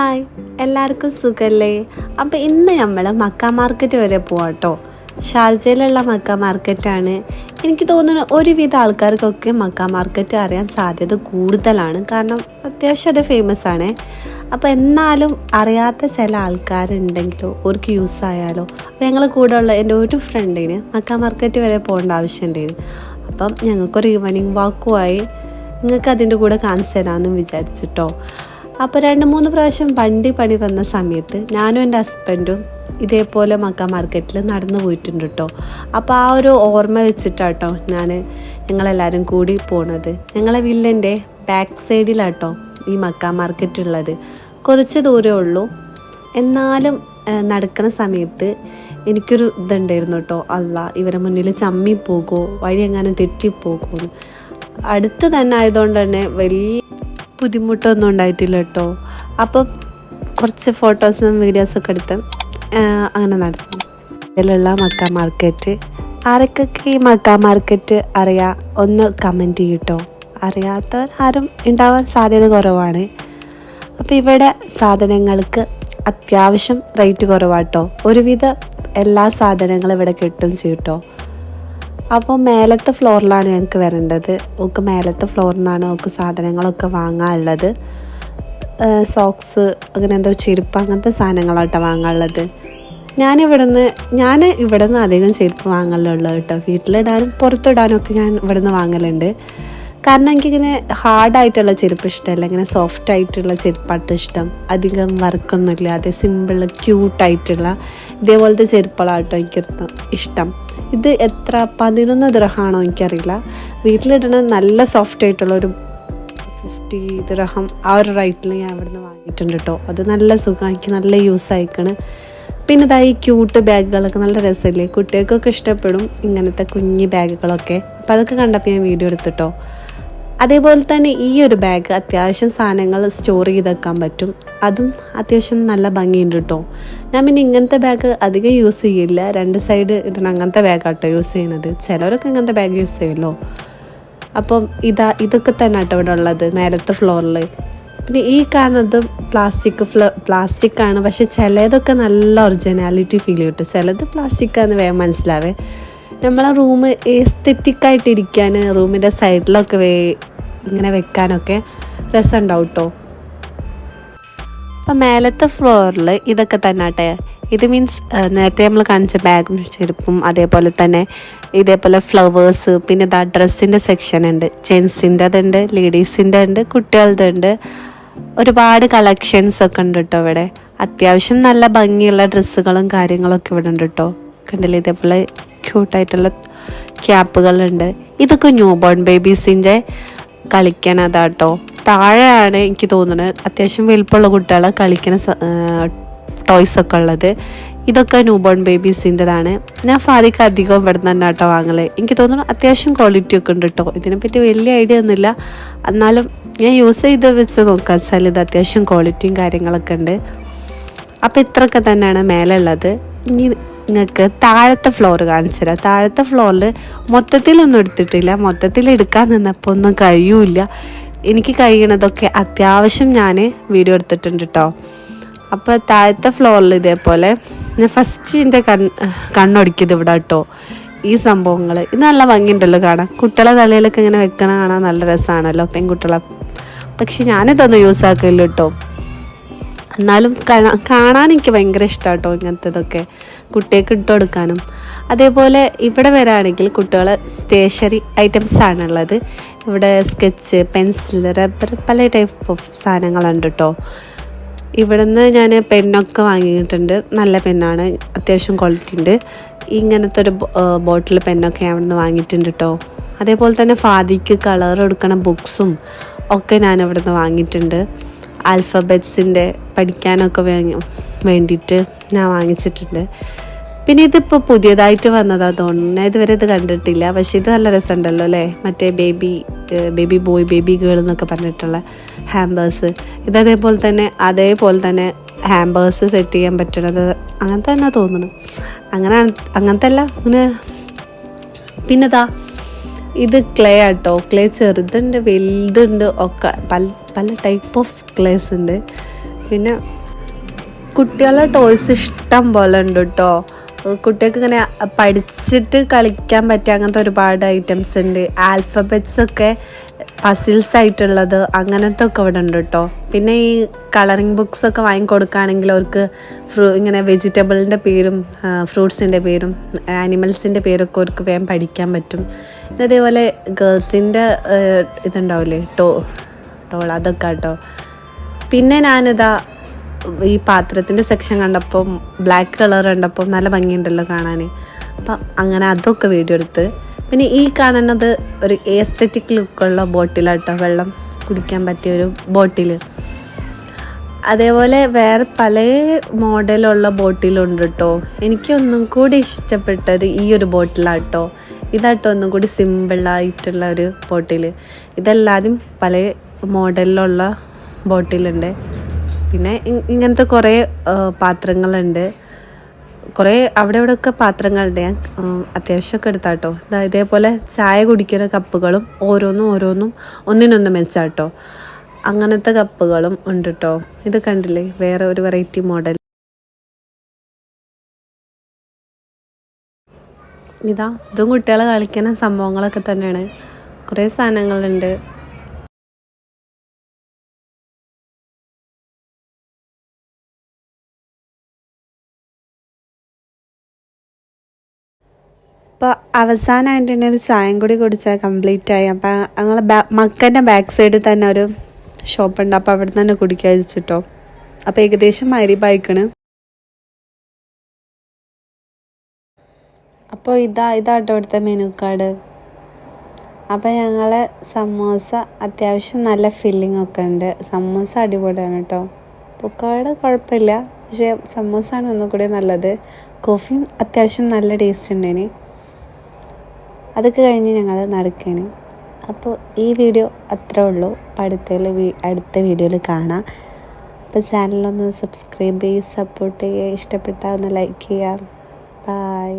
Hi, എല്ലാവർക്കും സുഖല്ലേ? അപ്പോൾ ഇന്ന് നമ്മൾ മക്ക മാർക്കറ്റ് വരെ പോവാം കേട്ടോ. ഷാർജയിലുള്ള മക്ക മാർക്കറ്റാണ്. എനിക്ക് തോന്നുന്നു ഒരുവിധ ആൾക്കാർക്കൊക്കെ മക്ക മാർക്കറ്റ് അറിയാൻ സാധ്യത കൂടുതലാണ്, കാരണം അത്യാവശ്യം അത് ഫേമസ് ആണ്. അപ്പോൾ എന്നാലും അറിയാത്ത ചില ആൾക്കാരുണ്ടെങ്കിലോ അവർക്ക് യൂസ് ആയാലോ. അപ്പോൾ ഞങ്ങൾ കൂടെ ഉള്ള എൻ്റെ ഒരു ഫ്രണ്ടിന് മക്ക മാർക്കറ്റ് വരെ പോകേണ്ട ആവശ്യമുണ്ടായിരുന്നു. അപ്പം ഞങ്ങൾക്കൊരു ഈവനിങ് വാക്കുമായി നിങ്ങൾക്ക് അതിൻ്റെ കൂടെ കാണിച്ചു തരാമെന്ന് വിചാരിച്ചിട്ടോ. അപ്പോൾ 2-3 പ്രാവശ്യം വണ്ടി പണി തന്ന സമയത്ത് ഞാനും എൻ്റെ ഹസ്ബൻഡും ഇതേപോലെ മക്ക മാർക്കറ്റിൽ നടന്നു പോയിട്ടുണ്ട് കേട്ടോ. അപ്പോൾ ആ ഒരു ഓർമ്മ വെച്ചിട്ടാട്ടോ ഞങ്ങളെല്ലാവരും കൂടി പോണത്. ഞങ്ങളെ വില്ലൻ്റെ ബാക്ക് സൈഡിലാട്ടോ ഈ മക്ക മാർക്കറ്റ് ഉള്ളത്. കുറച്ച് ദൂരമേ ഉള്ളൂ, എന്നാലും നടക്കുന്ന സമയത്ത് എനിക്കൊരു ഇതുണ്ടായിരുന്നു കേട്ടോ, ഇവരെ മുന്നിൽ ചമ്മി പോകുമോ, വഴി എങ്ങാനും തെറ്റിപ്പോകുമോ. അടുത്ത് തന്നെ ആയതുകൊണ്ട് തന്നെ വലിയ ബുദ്ധിമുട്ടൊന്നും ഉണ്ടായിട്ടില്ല കേട്ടോ. അപ്പം കുറച്ച് ഫോട്ടോസും വീഡിയോസൊക്കെ എടുത്ത് അങ്ങനെ നടന്നു. ഇതിലുള്ള മക്ക മാർക്കറ്റ് ആരൊക്കെ ഈ മക്ക മാർക്കറ്റ് അറിയാം ഒന്ന് കമൻറ്റ് ചെയ്യട്ടോ. അറിയാത്തവർ ആരും ഉണ്ടാവാൻ സാധ്യത കുറവാണ്. അപ്പോൾ ഇവിടെ സാധനങ്ങൾക്ക് അത്യാവശ്യം റേറ്റ് കുറവാട്ടോ. ഒരുവിധ എല്ലാ സാധനങ്ങളും ഇവിടെ കിട്ടും ചെയ്യട്ടോ. അപ്പോൾ മേലത്തെ ഫ്ലോറിലാണ് ഞങ്ങൾക്ക് വരേണ്ടത്. ഒക്കെ മേലത്തെ ഫ്ലോറിൽ നിന്നാണ് ഒക്കെ സാധനങ്ങളൊക്കെ വാങ്ങാനുള്ളത്. സോക്സ് അങ്ങനെ എന്തോ ചെരുപ്പ് അങ്ങനത്തെ സാധനങ്ങളാട്ടോ വാങ്ങാനുള്ളത്. ഞാൻ ഇവിടുന്ന് അധികം ചെരുപ്പ് വാങ്ങലുള്ളത് കേട്ടോ. വീട്ടിലിടാനും പുറത്തിടാനും ഒക്കെ ഞാൻ ഇവിടുന്ന് വാങ്ങലുണ്ട്. കാരണം എനിക്കിങ്ങനെ ഹാർഡായിട്ടുള്ള ചെരുപ്പ് ഇഷ്ടമല്ല, ഇങ്ങനെ സോഫ്റ്റ് ആയിട്ടുള്ള ചെരുപ്പാട്ട് ഇഷ്ടം. അധികം വർക്കൊന്നുമില്ല, അതേ സിമ്പിൾ ക്യൂട്ടായിട്ടുള്ള ഇതേപോലത്തെ ചെരുപ്പുകളാട്ടോ എനിക്ക് ഇഷ്ടം. ഇത് എത്ര 11 ദിർഹമാണോ എനിക്കറിയില്ല. വീട്ടിലിടണ നല്ല സോഫ്റ്റ് ആയിട്ടുള്ള ഒരു 50 ദിർഹം ആ ഒരു റേറ്റിൽ ഞാൻ ഇവിടുന്ന് വാങ്ങിയിട്ടുണ്ട് കേട്ടോ. അത് നല്ല സുഖമാക്കി നല്ല യൂസ് ആയിക്കണ്. പിന്നെ ഇതായി ക്യൂട്ട് ബാഗുകളൊക്കെ നല്ല രസമില്ലേ, കുട്ടികൾക്കൊക്കെ ഇഷ്ടപ്പെടും ഇങ്ങനത്തെ കുഞ്ഞി ബാഗുകളൊക്കെ. അപ്പോൾ അതൊക്കെ കണ്ടപ്പോൾ ഞാൻ വീഡിയോ എടുത്തിട്ടോ. അതേപോലെ തന്നെ ഈ ഒരു ബാഗ് അത്യാവശ്യം സാധനങ്ങൾ സ്റ്റോർ ചെയ്ത് വെക്കാൻ പറ്റും. അതും അത്യാവശ്യം നല്ല ഭംഗിയുണ്ട് കേട്ടോ. ഞാൻ പിന്നെ ഇങ്ങനത്തെ ബാഗ് അധികം യൂസ് ചെയ്യില്ല, 2 സൈഡ് ഇടണം അങ്ങനത്തെ ബാഗാട്ടോ യൂസ് ചെയ്യുന്നത്. ചിലവരൊക്കെ ഇങ്ങനത്തെ ബാഗ് യൂസ് ചെയ്യുമല്ലോ. അപ്പം ഇതൊക്കെ തന്നെ കേട്ടോ ഇവിടെ ഉള്ളത് മേലത്തെ ഫ്ലോറിൽ. പിന്നെ ഈ കാണുന്നത് പ്ലാസ്റ്റിക്കാണ്, പക്ഷെ ചിലതൊക്കെ നല്ല ഒറിജിനാലിറ്റി ഫീൽ കിട്ടും. ചിലത് പ്ലാസ്റ്റിക്കാന്ന് വേഗം മനസ്സിലാവേ. നമ്മളെ റൂം എസ്തെറ്റിക്കായിട്ടിരിക്കാൻ റൂമിൻ്റെ സൈഡിലൊക്കെ ഇങ്ങനെ വെക്കാനൊക്കെ രസമുണ്ടാവും കേട്ടോ. അപ്പം മേലത്തെ ഫ്ലോറിൽ ഇതൊക്കെ തന്നെ ആട്ടെ. ഇത് മീൻസ് നേരത്തെ നമ്മൾ കാണിച്ച ബാഗും ചെരുപ്പും അതേപോലെ തന്നെ ഇതേപോലെ ഫ്ലവേഴ്സ്, പിന്നെ ഇതാ ഡ്രസ്സിൻ്റെ സെക്ഷൻ ഉണ്ട്. ജെൻസിൻ്റെ അതുണ്ട്, ലേഡീസിൻ്റെ ഉണ്ട്, കുട്ടികളുടെ ഉണ്ട്. ഒരുപാട് കളക്ഷൻസ് ഒക്കെ ഉണ്ട് കേട്ടോ ഇവിടെ. അത്യാവശ്യം നല്ല ഭംഗിയുള്ള ഡ്രസ്സുകളും കാര്യങ്ങളൊക്കെ ഇവിടെ ഉണ്ട് കേട്ടോ. കണ്ടില്ലേ, ഇതേപോലെ ക്യൂട്ടായിട്ടുള്ള ക്യാപ്പുകളുണ്ട്. ഇതൊക്കെ ന്യൂ ബോൺ ബേബീസിൻ്റെ കളിക്കണതാട്ടോ. താഴെയാണ് എനിക്ക് തോന്നുന്നത് അത്യാവശ്യം വലിപ്പമുള്ള കുട്ടികളെ കളിക്കുന്ന ടോയ്സൊക്കെ ഉള്ളത്. ഇതൊക്കെ ന്യൂ ബോൺ ബേബീസിൻ്റെതാണ്. ഞാൻ ഫാദിക്ക് അധികം ഇവിടെ തന്നെ കേട്ടോ വാങ്ങല്. എനിക്ക് തോന്നുന്നു അത്യാവശ്യം ക്വാളിറ്റി ഒക്കെ ഉണ്ട് കേട്ടോ. ഇതിനെപ്പറ്റി വലിയ ഐഡിയ ഒന്നുമില്ല, എന്നാലും ഞാൻ യൂസ് ചെയ്ത് വെച്ച് നോക്കുക വെച്ചാൽ ഇത് അത്യാവശ്യം ക്വാളിറ്റിയും കാര്യങ്ങളൊക്കെ ഉണ്ട്. അപ്പോൾ ഇത്രയൊക്കെ തന്നെയാണ് മേലെ ഉള്ളത്. ഇനി നിങ്ങൾക്ക് താഴത്തെ ഫ്ലോർ കാണിച്ചു തരാം. താഴത്തെ ഫ്ലോറിൽ മൊത്തത്തിലൊന്നും എടുത്തിട്ടില്ല, മൊത്തത്തിൽ എടുക്കാൻ നിന്നപ്പോൾ ഒന്നും കഴിയൂല. എനിക്ക് കഴിയണതൊക്കെ അത്യാവശ്യം ഞാൻ വീഡിയോ എടുത്തിട്ടുണ്ട് കേട്ടോ. അപ്പോൾ താഴത്തെ ഫ്ലോറിൽ ഇതേപോലെ ഞാൻ ഫസ്റ്റ് എൻ്റെ കണ്ണൊടിക്കിയത് ഇവിടെ കേട്ടോ. ഈ സംഭവങ്ങൾ ഇത് നല്ല ഭംഗിയുണ്ടല്ലോ കാണാൻ. കുട്ടികളെ തലയിലൊക്കെ ഇങ്ങനെ വെക്കണ കാണാൻ നല്ല രസമാണല്ലോ, പെൺകുട്ടികളെ. പക്ഷെ ഞാനിതൊന്നും യൂസ് ആക്കില്ല കേട്ടോ. എന്നാലും കാണാൻ എനിക്ക് ഭയങ്കര ഇഷ്ടമാണ് കേട്ടോ ഇങ്ങനത്തതൊക്കെ, കുട്ടികൾക്ക് ഇട്ട് കൊടുക്കാനും. അതേപോലെ ഇവിടെ വരാണെങ്കിൽ കുട്ടികളെ സ്റ്റേഷനറി ഐറ്റംസ് ആണുള്ളത്. ഇവിടെ സ്കെച്ച്, പെൻസിൽ, റബ്ബർ, പല ടൈപ്പ് ഓഫ് സാധനങ്ങളുണ്ട് കേട്ടോ. ഇവിടുന്ന് ഞാൻ പെന്നൊക്കെ വാങ്ങിയിട്ടുണ്ട്. നല്ല പെന്നാണ്, അത്യാവശ്യം ക്വാളിറ്റി ഉണ്ട്. ഇങ്ങനത്തെ ഒരു ബോട്ടിൽ പെന്നൊക്കെ ഞാൻ ഇവിടുന്ന് വാങ്ങിയിട്ടുണ്ട് കേട്ടോ. അതേപോലെ തന്നെ ഫാദിക്ക് കളർ കൊടുക്കണ ബുക്സും ഒക്കെ ഞാൻ ഇവിടുന്ന് വാങ്ങിയിട്ടുണ്ട്. ആൽഫബറ്റ്സിൻ്റെ പഠിക്കാനൊക്കെ വേണ്ടിയിട്ട് ഞാൻ വാങ്ങിച്ചിട്ടുണ്ട്. പിന്നെ ഇതിപ്പോൾ പുതിയതായിട്ട് വന്നതാണ് തോന്നുന്നു, ഇതുവരെ ഇത് കണ്ടിട്ടില്ല. പക്ഷേ ഇത് നല്ല രസമുണ്ടല്ലോ അല്ലേ, മറ്റേ ബേബി ബോയ് ബേബി ഗേൾ എന്നൊക്കെ പറഞ്ഞിട്ടുള്ള ഹാമ്പേഴ്സ്. അതേപോലെ തന്നെ ഹാമ്പേഴ്സ് സെറ്റ് ചെയ്യാൻ പറ്റണത് അങ്ങനത്തെ തന്നെ തോന്നുന്നു. അങ്ങനത്തെ അല്ല അങ്ങനെ. പിന്നെ ഇത് ക്ലേ ആട്ടോ. ക്ലേ ചെറുതുണ്ട്, വലുതുണ്ട്, ഒക്കെ പല ടൈപ്പ് ഓഫ് ക്ലേസ് ഉണ്ട്. പിന്നെ കുട്ടികളുടെ ടോയ്സ് ഇഷ്ടം പോലെ ഉണ്ട് കേട്ടോ. കുട്ടികൾക്ക് ഇങ്ങനെ പഠിച്ചിട്ട് കളിക്കാൻ പറ്റിയ അങ്ങനത്തെ ഒരുപാട് ഐറ്റംസ് ഉണ്ട്. ആൽഫബറ്റ്സ് ഒക്കെ പസിൽസ് ആയിട്ടുള്ളത് അങ്ങനത്തെ ഒക്കെ ഇവിടെ ഉണ്ട് കേട്ടോ. പിന്നെ ഈ കളറിങ് ബുക്സ് ഒക്കെ വാങ്ങിക്കൊടുക്കുകയാണെങ്കിൽ അവർക്ക് ഇങ്ങനെ വെജിറ്റബിളിൻ്റെ പേരും ഫ്രൂട്ട്സിൻ്റെ പേരും ആനിമൽസിൻ്റെ പേരൊക്കെ അവർക്ക് വേഗം പഠിക്കാൻ പറ്റും. അതേപോലെ ഗേൾസിൻ്റെ ഇതുണ്ടാവില്ലേ ടോൾ അതൊക്കെ കേട്ടോ. പിന്നെ ഞാനിതാ ഈ പാത്രത്തിൻ്റെ സെക്ഷൻ കണ്ടപ്പം ബ്ലാക്ക് കളർ കണ്ടപ്പം നല്ല ഭംഗിയുണ്ടല്ലോ കാണാൻ. അപ്പം അങ്ങനെ അതൊക്കെ വീഡിയോ എടുത്ത്. പിന്നെ ഈ കാണുന്നത് ഒരു എസ്തെറ്റിക് ലുക്കുള്ള ബോട്ടിലാട്ടോ, വെള്ളം കുടിക്കാൻ പറ്റിയൊരു ബോട്ടിൽ. അതേപോലെ വേറെ പല മോഡലുള്ള ബോട്ടിലുണ്ട് കേട്ടോ. എനിക്കൊന്നും കൂടി ഇഷ്ടപ്പെട്ടത് ഈ ഒരു ബോട്ടിലാട്ടോ. ഇതാട്ടോ ഒന്നും കൂടി സിമ്പിളായിട്ടുള്ള ഒരു ബോട്ടിൽ. ഇതെല്ലാതും പല മോഡലിലുള്ള ബോട്ടിലുണ്ട്. പിന്നെ ഇങ്ങനത്തെ കുറേ പാത്രങ്ങളുണ്ട്. കുറേ അവിടെ ഇവിടെയൊക്കെ പാത്രങ്ങളുണ്ട്. ഞാൻ അത്യാവശ്യമൊക്കെ എടുത്താട്ടോ. ഇതേപോലെ ചായ കുടിക്കുന്ന കപ്പുകളും ഓരോന്നും ഒന്നിനൊന്ന് മെച്ചാട്ടോ. അങ്ങനത്തെ കപ്പുകളും ഉണ്ട് കേട്ടോ. ഇത് കണ്ടില്ലേ, വേറെ ഒരു വെറൈറ്റി മോഡൽ. ഇതും കുട്ടികളെ കളിക്കുന്ന സംഭവങ്ങളൊക്കെ തന്നെയാണ്. കുറേ സാധനങ്ങളുണ്ട്. അപ്പോൾ അവസാനമായിട്ട് തന്നെ ഒരു ചായം കൂടി കുടിച്ചാൽ കംപ്ലീറ്റ് ആയി. അപ്പോൾ ഞങ്ങൾ മക്കൻ്റെ ബാക്ക് സൈഡിൽ തന്നെ ഒരു ഷോപ്പുണ്ട്. അപ്പോൾ അവിടെ തന്നെ കുടിക്കാൻ വെച്ചിട്ടോ. അപ്പോൾ ഏകദേശം മഗ്‌രിബായിക്കണ്. അപ്പോൾ ഇതാട്ടോ ഇവിടുത്തെ മെനു കാർഡ്. അപ്പോൾ ഞങ്ങൾ സമോസ അത്യാവശ്യം നല്ല ഫില്ലിംഗ് ഒക്കെ ഉണ്ട്. സമോസ അടിപൊളിയാണ് കേട്ടോ. പുക്കാട് കുഴപ്പമില്ല, പക്ഷേ സമോസയാണ് ഒന്നുകൂടി നല്ലത്. കോഫിയും അത്യാവശ്യം നല്ല ടേസ്റ്റ് ഉണ്ടേന്. അതൊക്കെ കഴിഞ്ഞ് ഞങ്ങൾ നടക്കേന്. അപ്പോൾ ഈ വീഡിയോ അത്രേ ഉള്ളൂ. അപ്പോൾ അടുത്ത വീഡിയോയിൽ കാണാം. അപ്പോൾ ചാനലൊന്ന് സബ്സ്ക്രൈബ് ചെയ്യുക, സപ്പോർട്ട് ചെയ്യുക, ഇഷ്ടപ്പെട്ടാൽ ഒന്ന് ലൈക്ക് ചെയ്യുക. ബൈ.